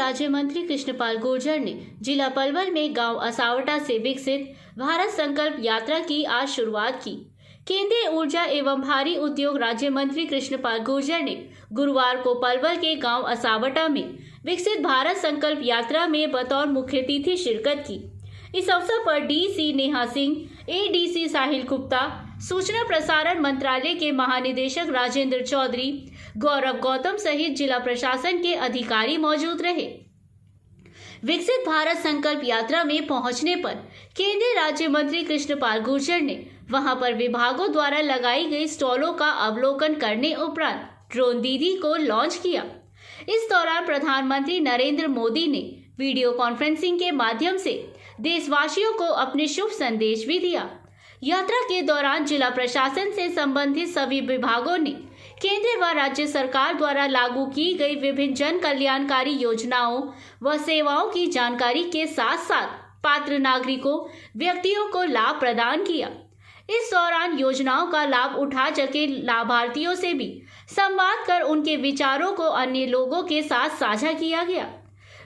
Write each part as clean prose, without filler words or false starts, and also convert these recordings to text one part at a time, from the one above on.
राज्य मंत्री कृष्णपाल गुर्जर ने जिला पलवल में गांव असावटा से विकसित भारत संकल्प यात्रा की आज शुरुआत की। केंद्रीय ऊर्जा एवं भारी उद्योग राज्य मंत्री कृष्णपाल गुर्जर ने गुरुवार को पलवल के गांव असावटा में विकसित भारत संकल्प यात्रा में बतौर मुख्य अतिथि शिरकत की। इस अवसर पर डीसी नेहा सिंह, एडीसी साहिल गुप्ता, सूचना प्रसारण मंत्रालय के महानिदेशक राजेंद्र चौधरी, गौरव गौतम सहित जिला प्रशासन के अधिकारी मौजूद रहे। विकसित भारत संकल्प यात्रा में पहुंचने पर केंद्रीय राज्य मंत्री कृष्णपाल गुर्जर ने वहां पर विभागों द्वारा लगाई गई स्टॉलों का अवलोकन करने उपरांत ड्रोन दीदी को लॉन्च किया। इस दौरान प्रधानमंत्री नरेंद्र मोदी ने वीडियो कॉन्फ्रेंसिंग के माध्यम से देशवासियों को अपने शुभ संदेश भी दिया। यात्रा के दौरान जिला प्रशासन से संबंधित सभी विभागों ने केंद्र व राज्य सरकार द्वारा लागू की गई विभिन्न जन कल्याणकारी योजनाओं व सेवाओं की जानकारी के साथ साथ पात्र नागरिकों, व्यक्तियों को लाभ प्रदान किया। इस दौरान योजनाओं का लाभ उठा चुके लाभार्थियों से भी संवाद कर उनके विचारों को अन्य लोगों के साथ साझा किया गया।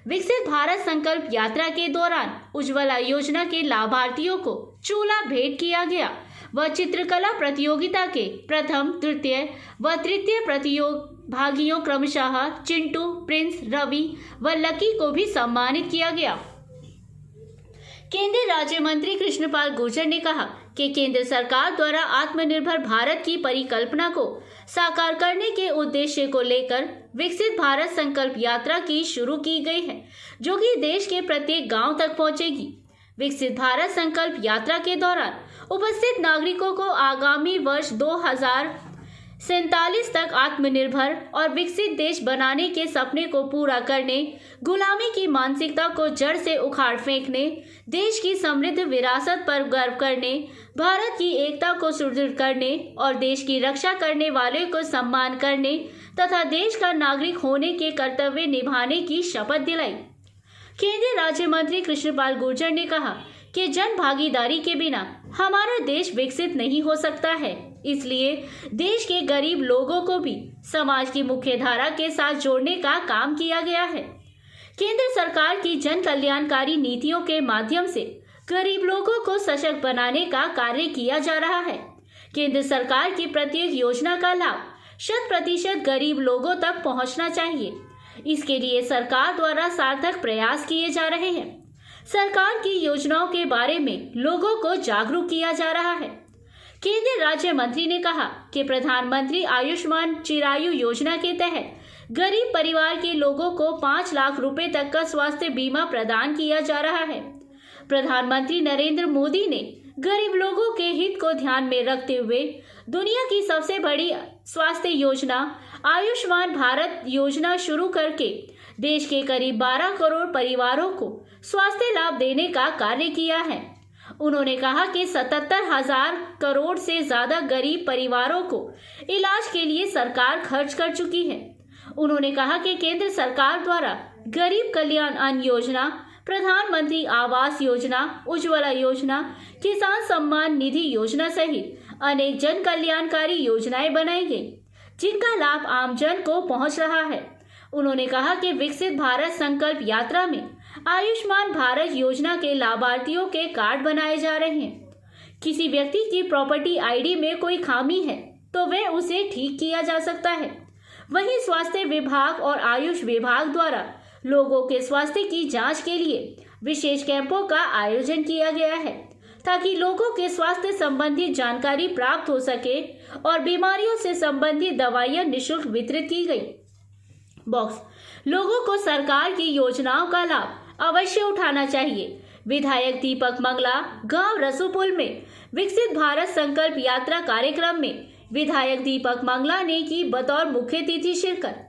विकसित भारत संकल्प यात्रा के दौरान उज्ज्वला योजना के लाभार्थियों को चूल्हा भेंट किया गया व चित्रकला प्रतियोगिता के प्रथम, द्वितीय व तृतीय प्रतिभागियों क्रमशः चिंटू, प्रिंस, रवि व लकी को भी सम्मानित किया गया। केंद्रीय राज्य मंत्री कृष्णपाल गुर्जर ने कहा कि केंद्र सरकार द्वारा आत्मनिर्भर भारत की परिकल्पना को साकार करने के उद्देश्य को लेकर विकसित भारत संकल्प यात्रा की शुरू की गई है, जो कि देश के प्रत्येक गांव तक पहुंचेगी। विकसित भारत संकल्प यात्रा के दौरान उपस्थित नागरिकों को आगामी वर्ष 2047 तक आत्मनिर्भर और विकसित देश बनाने के सपने को पूरा करने, गुलामी की मानसिकता को जड़ से उखाड़ फेंकने, देश की समृद्ध विरासत पर गर्व करने, भारत की एकता को सुदृढ़ करने और देश की रक्षा करने वाले को सम्मान करने तथा देश का नागरिक होने के कर्तव्य निभाने की शपथ दिलाई। केंद्रीय राज्य मंत्री कृष्णपाल गुर्जर ने कहा कि जन भागीदारी के बिना हमारा देश विकसित नहीं हो सकता है। इसलिए देश के गरीब लोगों को भी समाज की मुख्य धारा के साथ जोड़ने का काम किया गया है। केंद्र सरकार की जन कल्याणकारी नीतियों के माध्यम से गरीब लोगों को सशक्त बनाने का कार्य किया जा रहा है। केंद्र सरकार की प्रत्येक योजना का लाभ 100% गरीब लोगों तक पहुंचना चाहिए। इसके लिए सरकार द्वारा सार्थक प्रयास किए जा रहे हैं। सरकार की योजनाओं के बारे में लोगों को जागरूक किया जा रहा है। केंद्रीय राज्य मंत्री ने कहा कि प्रधानमंत्री आयुष्मान चिरायु योजना के तहत गरीब परिवार के लोगों को 5 लाख रुपए तक का स्वास्थ्य बीमा प्रदान किया जा रहा है। प्रधानमंत्री नरेंद्र मोदी ने गरीब लोगों के हित को ध्यान में रखते हुए दुनिया की सबसे बड़ी स्वास्थ्य योजना आयुष्मान भारत योजना शुरू करके देश के करीब 12 करोड़ परिवारों को स्वास्थ्य लाभ देने का कार्य किया है। उन्होंने कहा कि 77,000 करोड़ से ज्यादा गरीब परिवारों को इलाज के लिए सरकार खर्च कर चुकी है। उन्होंने कहा कि केंद्र सरकार द्वारा गरीब कल्याण अन्न योजना, प्रधानमंत्री आवास योजना, उज्ज्वला योजना, किसान सम्मान निधि योजना सहित अनेक जन कल्याणकारी योजनाएं बनाई गई, जिनका लाभ आमजन को पहुंच रहा है। उन्होंने कहा कि विकसित भारत संकल्प यात्रा में आयुष्मान भारत योजना के लाभार्थियों के कार्ड बनाए जा रहे हैं। किसी व्यक्ति की प्रॉपर्टी आईडी में कोई खामी है तो वह उसे ठीक किया जा सकता है। वहीं स्वास्थ्य विभाग और आयुष विभाग द्वारा लोगों के स्वास्थ्य की जांच के लिए विशेष कैंपों का आयोजन किया गया है, ताकि लोगों के स्वास्थ्य संबंधी जानकारी प्राप्त हो सके और बीमारियों से संबंधित दवाइयां निःशुल्क वितरित की गई। लोगों को सरकार की योजनाओं का लाभ अवश्य उठाना चाहिए। विधायक दीपक मंगला गांव रसूपुल में विकसित भारत संकल्प यात्रा कार्यक्रम में विधायक दीपक मंगला ने की बतौर मुख्य अतिथि शिरकत।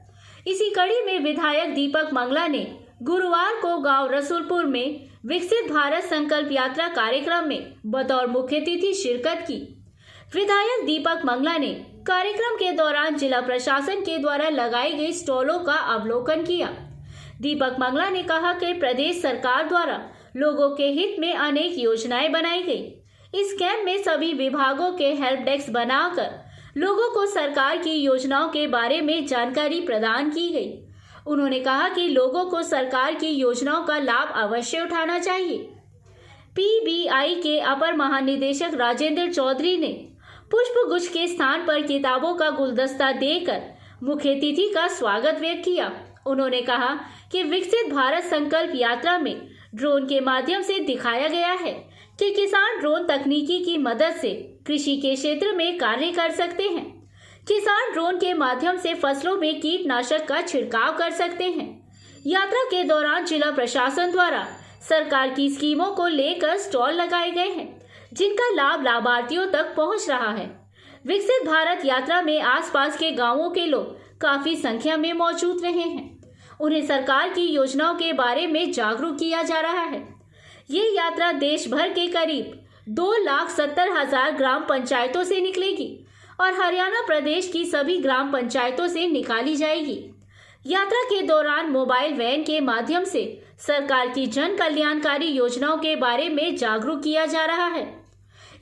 इसी कड़ी में विधायक दीपक मंगला ने गुरुवार को गांव रसूलपुर में विकसित भारत संकल्प यात्रा कार्यक्रम में बतौर मुख्य अतिथि शिरकत की। विधायक दीपक मंगला ने कार्यक्रम के दौरान जिला प्रशासन के द्वारा लगाई गई स्टॉलों का अवलोकन किया। दीपक मंगला ने कहा कि प्रदेश सरकार द्वारा लोगों के हित में अनेक योजनाएं बनाई गई। इस कैंप में सभी विभागों के हेल्प डेस्क बनाकर लोगों को सरकार की योजनाओं के बारे में जानकारी प्रदान की गई। उन्होंने कहा कि लोगों को सरकार की योजनाओं का लाभ अवश्य उठाना चाहिए। पीबीआई के अपर महानिदेशक राजेंद्र चौधरी ने पुष्प गुच्छ के स्थान पर किताबों का गुलदस्ता देकर मुख्य अतिथि का स्वागत व्यक्त किया। उन्होंने कहा कि विकसित भारत संकल्प यात्रा में ड्रोन के माध्यम से दिखाया गया है कि किसान ड्रोन तकनीकी की मदद से कृषि के क्षेत्र में कार्य कर सकते हैं। किसान ड्रोन के माध्यम से फसलों में कीटनाशक का छिड़काव कर सकते हैं। यात्रा के दौरान जिला प्रशासन द्वारा सरकार की स्कीमों को लेकर स्टॉल लगाए गए हैं, जिनका लाभ लाभार्थियों तक पहुंच रहा है। विकसित भारत यात्रा में आसपास के गांवों के लोग काफी संख्या में मौजूद रहे हैं। उन्हें सरकार की योजनाओं के बारे में जागरूक किया जा रहा है। ये यात्रा देश भर के करीब 2,70,000 ग्राम पंचायतों से निकलेगी और हरियाणा प्रदेश की सभी ग्राम पंचायतों से निकाली जाएगी। यात्रा के दौरान मोबाइल वैन के माध्यम से सरकार की जन कल्याणकारी योजनाओं के बारे में जागरूक किया जा रहा है।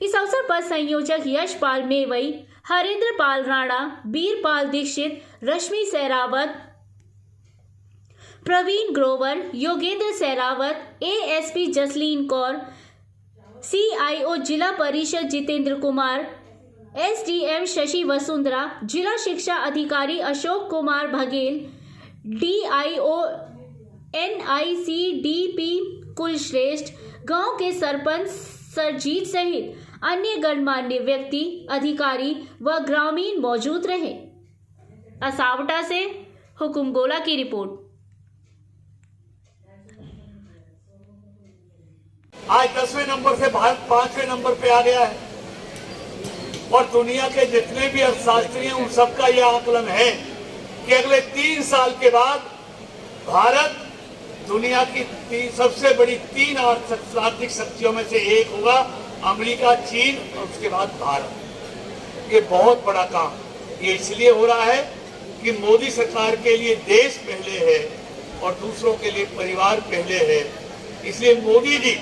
इस अवसर पर संयोजक यशपाल मेवई, हरेंद्र पाल राणा, बीरपाल दीक्षित, रश्मि सहरावत, प्रवीण ग्रोवर, योगेंद्र सहरावत, एएसपी जसलीन कौर, सीआईओ जिला परिषद जितेंद्र कुमार, एसडीएम शशि वसुंधरा, जिला शिक्षा अधिकारी अशोक कुमार बघेल, डीआईओ एनआईसीडीपी कुलश्रेष्ठ, गांव के सरपंच सरजीत सहित अन्य गणमान्य व्यक्ति, अधिकारी व ग्रामीण मौजूद रहे। असावटा से हुकुम गोला की रिपोर्ट। आज 10वें नंबर से भारत 5वें नंबर पे आ गया है और दुनिया के जितने भी अर्थशास्त्री हैं उन सबका यह आकलन है कि अगले 3 साल के बाद भारत दुनिया की सबसे बड़ी 3 आर्थिक शक्तियों में से एक होगा। अमेरिका, चीन और उसके बाद भारत। ये बहुत बड़ा काम ये इसलिए हो रहा है कि मोदी सरकार के लिए देश पहले है और दूसरों के लिए परिवार पहले है। इसलिए मोदी जी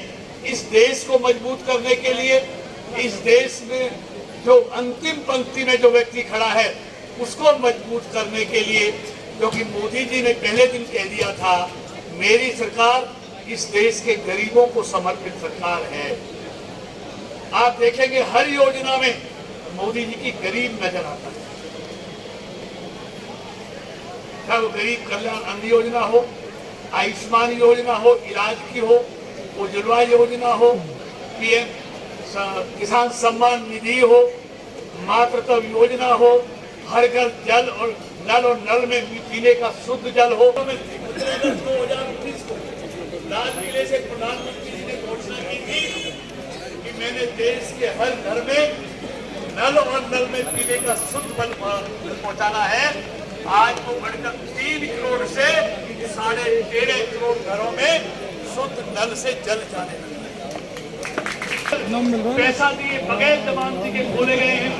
इस देश को मजबूत करने के लिए, इस देश में जो अंतिम पंक्ति में जो व्यक्ति खड़ा है उसको मजबूत करने के लिए, क्योंकि मोदी जी ने पहले दिन कह दिया था मेरी सरकार इस देश के गरीबों को समर्पित सरकार है। आप देखेंगे हर योजना में मोदी जी की गरीब नजर आता है। चाहे वो गरीब कल्याण अन्न योजना हो, आयुष्मान योजना हो, इलाज की हो, उज्ज्वला योजना हो, पीएम किसान सम्मान निधि हो, मातृत्व योजना हो, हर घर जल और नल में पीने का शुद्ध जल हो। 2019 को लाल किले से प्रधानमंत्री जी ने घोषणा की थी कि मैंने देश के हर घर में नल में पीने का शुद्ध जल पहुंचाना है। आज वो बढ़कर 3 करोड़ से 13.5 करोड़ घरों में शुद्ध नल से जल जाने लगा। पैसा दिए बगैर जमानती के खोले गए हैं।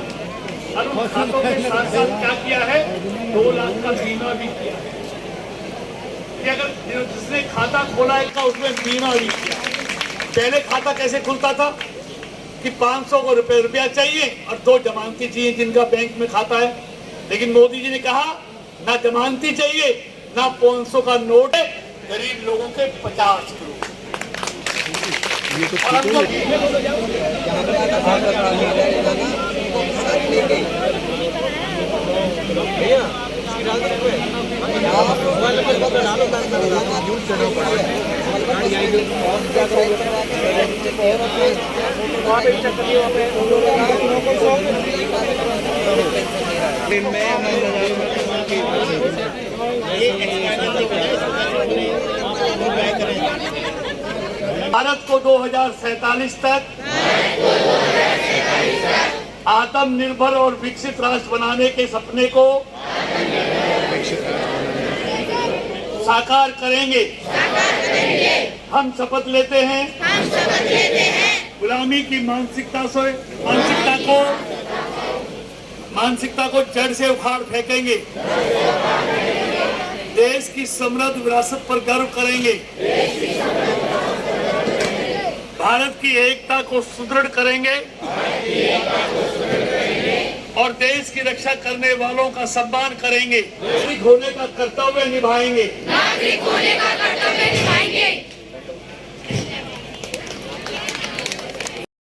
और उन खातों के साथ साथ क्या किया है, 2 लाख का बीमा भी किया है कि अगर जिसने खाता खोला है का उसमें बीमा भी किया। पहले खाता कैसे खुलता था कि 500 रुपया चाहिए और 2 जमानती चाहिए जिनका बैंक में खाता है। लेकिन मोदी जी ने कहा ना जमानती चाहिए ना 500 का नोट है, गरीब लोगों के 50 करोड़। भारत को 2047 तक आत्मनिर्भर और विकसित राष्ट्र बनाने के सपने को साकार करेंगे। हम शपथ लेते हैं गुलामी की मानसिकता को जड़ से उखाड़ फेंकेंगे। देश की समृद्ध विरासत पर गर्व करेंगे। भारत की एकता को सुदृढ़ करेंगे और देश की रक्षा करने वालों का सम्मान करेंगे, नागरिक होने का कर्तव्य निभाएंगे।